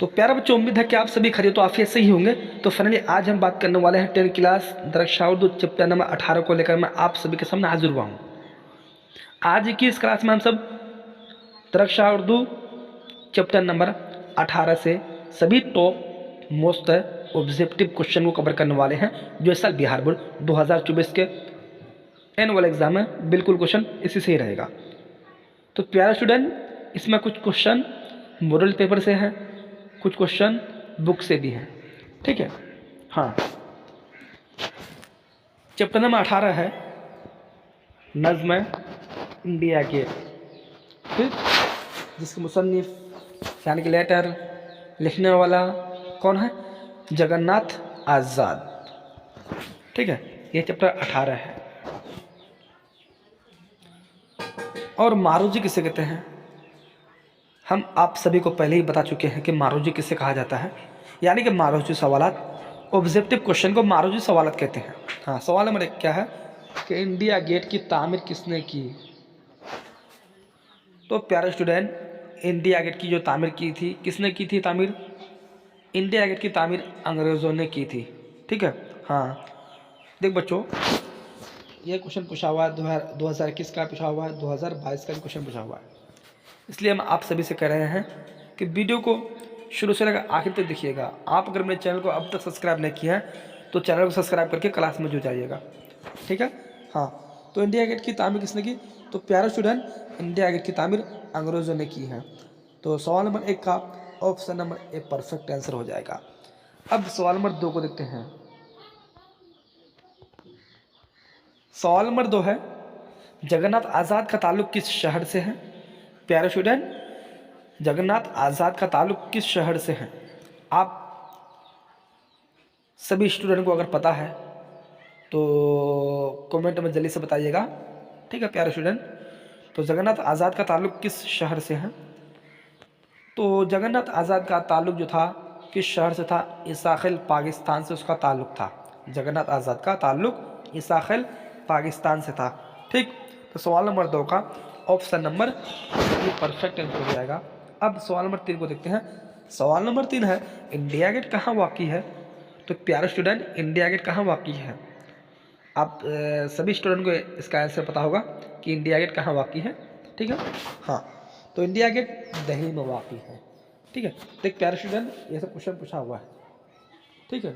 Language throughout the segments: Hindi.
तो प्यारे बच्चों, उम्मीद है कि आप सभी खरीद तो आफियत से ही होंगे। तो फाइनली आज हम बात करने वाले हैं 10 क्लास दरक्षा उर्दू चैप्टर नंबर 18 को लेकर मैं आप सभी के सामने हाजिर हुआ हूँ। आज की इस क्लास में हम सब दरक्षा उर्दू चैप्टर नंबर 18 से सभी टॉप मोस्ट ऑब्जेक्टिव क्वेश्चन को कवर करने वाले हैं, जो इस साल बिहार बोर्ड 2024 के एनुअल एग्जाम में बिल्कुल क्वेश्चन इसी से ही रहेगा। तो प्यारे स्टूडेंट, इसमें कुछ क्वेश्चन मॉडल पेपर से हैं, कुछ क्वेश्चन बुक से भी हैं, ठीक है। हाँ, चैप्टर नंबर 18 है नज़्म इंडिया गेट, ठीक, जिसके मुसन्निफ यानी कि लेटर लिखने वाला कौन है? जगन्नाथ आज़ाद, ठीक है। ये चैप्टर 18 है। और मारूजी किसे कहते हैं? हम आप सभी को पहले ही बता चुके हैं कि मारूजी किसे कहा जाता है, यानी कि मारूजी सवालात, ऑब्जेक्टिव क्वेश्चन को मारूजी सवालात कहते हैं। हाँ, सवाल नंबर 1 क्या है कि इंडिया गेट की तामीर किसने की? तो प्यारे स्टूडेंट, इंडिया गेट की जो तामीर की थी, किसने की थी तामीर? इंडिया गेट की तामीर अंग्रेज़ों ने की थी, ठीक है। हाँ, देख बच्चों, ये क्वेश्चन पूछा हुआ है 2021 का पूछा हुआ है, 2022 का भी क्वेश्चन पूछा हुआ है। इसलिए हम आप सभी से कह रहे हैं कि वीडियो को शुरू से लेकर आखिर तक देखिएगा। आप अगर मेरे चैनल को अब तक सब्सक्राइब नहीं किया है तो चैनल को सब्सक्राइब करके क्लास में जुड़ जाइएगा, ठीक है। हाँ, तो इंडिया गेट की तामीर किसने की? तो प्यारे स्टूडेंट, इंडिया गेट की तामीर अंग्रेज़ों ने की है। तो सवाल नंबर 1 का option number a perfect answer हो जाएगा। अब सवाल नंबर 2 को देखते हैं। सवाल नंबर 2 है जगन्नाथ आज़ाद का ताल्लुक किस शहर से है? प्यारे स्टूडेंट, जगन्नाथ आज़ाद का ताल्लुक किस शहर से है? आप सभी स्टूडेंट को अगर पता है तो कमेंट में जल्दी से बताइएगा, ठीक है प्यारे स्टूडेंट। तो जगन्नाथ आज़ाद का ताल्लुक किस शहर से है? तो जगन्नाथ आज़ाद का ताल्लुक जो था किस शहर से था? इसाखिल पाकिस्तान से उसका ताल्लुक था। जगन्नाथ आज़ाद का ताल्लुक इसाखिल पाकिस्तान से था, ठीक। तो सवाल नंबर 2 का ऑप्शन नंबर ये परफेक्ट आंसर हो जाएगा। अब सवाल नंबर 3 को देखते हैं। सवाल नंबर 3 है इंडिया गेट कहाँ वाक़ई है? तो प्यारे स्टूडेंट, इंडिया गेट कहाँ वाक़ई है? आप सभी स्टूडेंट को इसका आंसर पता होगा कि इंडिया गेट कहाँ वाक़ई है, ठीक है। हाँ, तो इंडिया गेट दिल्ली में वाक़ई है, ठीक है। तो एक प्यारे स्टूडेंट, ये सब क्वेश्चन पूछा हुआ है, ठीक है।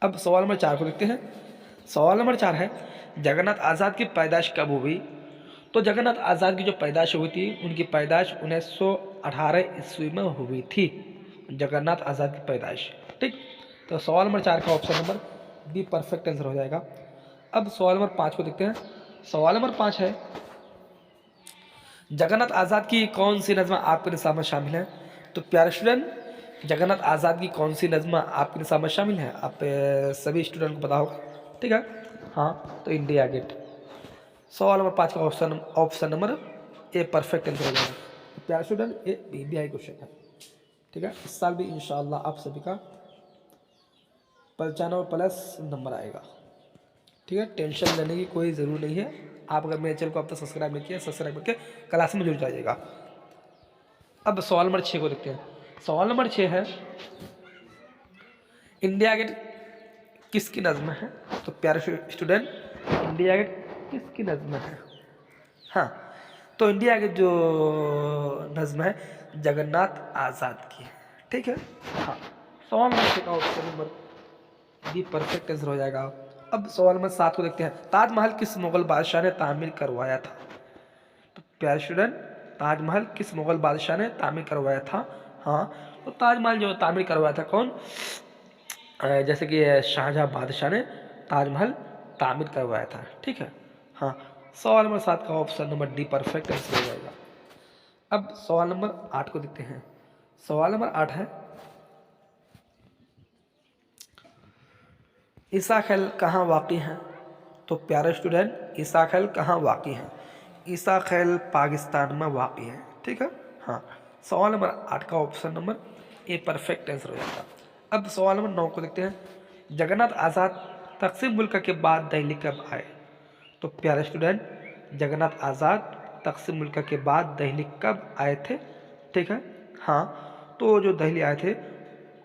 अब सवाल नंबर 4 को देखते हैं। सवाल नंबर 4 है जगन्नाथ आज़ाद की पैदाइश कब हुई? तो जगन्नाथ आज़ाद की जो पैदाइश हुई थी, उनकी पैदाइश 1918 ईस्वी में हुई थी। जगन्नाथ आज़ाद की पैदाइश, ठीक। तो सवाल नंबर 4 का option number be perfect answer हो जाएगा। अब सवाल नंबर 5 को देखते हैं। सवाल नंबर 5 है जगन्नाथ आज़ाद की कौन सी नज़्म आपके निसाब में शामिल है? तो प्यारे स्टूडेंट, जगन्नाथ आज़ाद की कौन सी नज़्म आपके निसाब में शामिल है? आप सभी स्टूडेंट को पता होगा, ठीक है। हाँ, तो इंडिया गेट। सवाल नंबर 5 का option number a perfect answer हो जाएगा। तो प्यारे स्टूडेंट, ये BBI क्वेश्चन है, ठीक है। इस साल भी इंशाअल्लाह आप सभी का 95+ नंबर आएगा, ठीक है। टेंशन लेने की कोई ज़रूरत नहीं है। आप अगर मेरे चैनल को अब तक सब्सक्राइब नहीं किया, सब्सक्राइब करके क्लास में जुड़ जाइएगा। अब सवाल नंबर 6 को देखते हैं। सवाल नंबर 6 है इंडिया गेट किसकी नज़्म है? तो प्यारे स्टूडेंट, इंडिया गेट किसकी नज़्म है? हाँ, तो इंडिया गेट जो नज़्म है जगन्नाथ आज़ाद की है, ठीक है। हाँ, सवाल नंबर 6 का option number be perfect answer हो जाएगा। अब सवाल नंबर 7 को देखते हैं। ताजमहल किस मुगल बादशाह ने तामीर करवाया था? तो प्यारे स्टूडेंट, ताजमहल किस मुगल बादशाह ने तामीर करवाया था? हाँ, तो ताजमहल जो तामीर करवाया था कौन? जैसे कि शाहजहाँ बादशाह ने ताजमहल तामीर करवाया था, ठीक है। हाँ, सवाल नंबर 7 का option number D perfect answer हो जाएगा। अब सवाल नंबर 8 को देखते हैं। सवाल नंबर 8 है ईसा खैल कहाँ वाक़ई है? तो प्यारे स्टूडेंट, ईसा खैल कहाँ वाक़ई है? ईसा खैल पाकिस्तान में वाक़ई है, ठीक है। हाँ, सवाल नंबर 8 का option number a perfect answer हो जाएगा। अब सवाल नंबर 9 को देखते हैं। जगन्नाथ आज़ाद तक़सीम मुल्क के बाद दिल्ली कब आए? तो प्यारे स्टूडेंट, जगन्नाथ आज़ाद तक़सीम मुल्क के बाद दिल्ली कब आए थे, ठीक है। हाँ, तो जो दिल्ली आए थे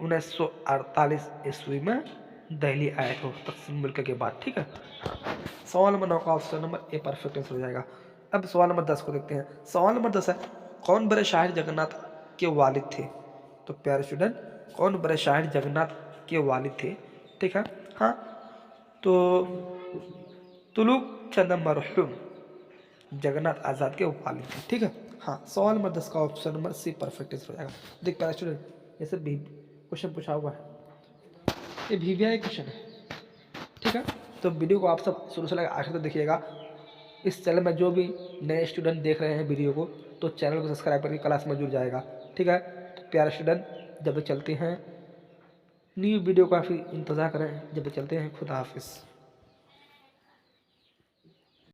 1948 ईस्वी में दिल्ली आए थे तकसीम मुल्क के बाद। ठीक है, सवाल नंबर 9 का option number a perfect answer हो जाएगा। अब सवाल नंबर 10 को देखते हैं। सवाल नंबर 10 है, कौन बड़े शायर जगन्नाथ के वालिद थे? तो प्यारे स्टूडेंट, कौन बड़े शायर जगन्नाथ के वालिद थे? ठीक है, हाँ, तो तुलुक चंद मरहूम जगन्नाथ आज़ाद के वालिद थे। ठीक है, हाँ, सवाल नंबर 10 का option number C perfect answer हो जाएगा। देख प्यारे स्टूडेंट, ये सब भी क्वेश्चन पूछा हुआ है, ये VVI क्वेश्चन है। ठीक है, तो वीडियो को आप सब शुरू से लेकर आखिर तक देखिएगा। इस चैनल में जो भी नए स्टूडेंट देख रहे हैं वीडियो को, तो चैनल को सब्सक्राइब करके क्लास में जुड़ जाएगा। ठीक है, तो प्यारे स्टूडेंट, जब तक चलते हैं न्यू वीडियो का फिर इंतज़ार करें, जब तक चलते हैं, खुदा हाफिज़।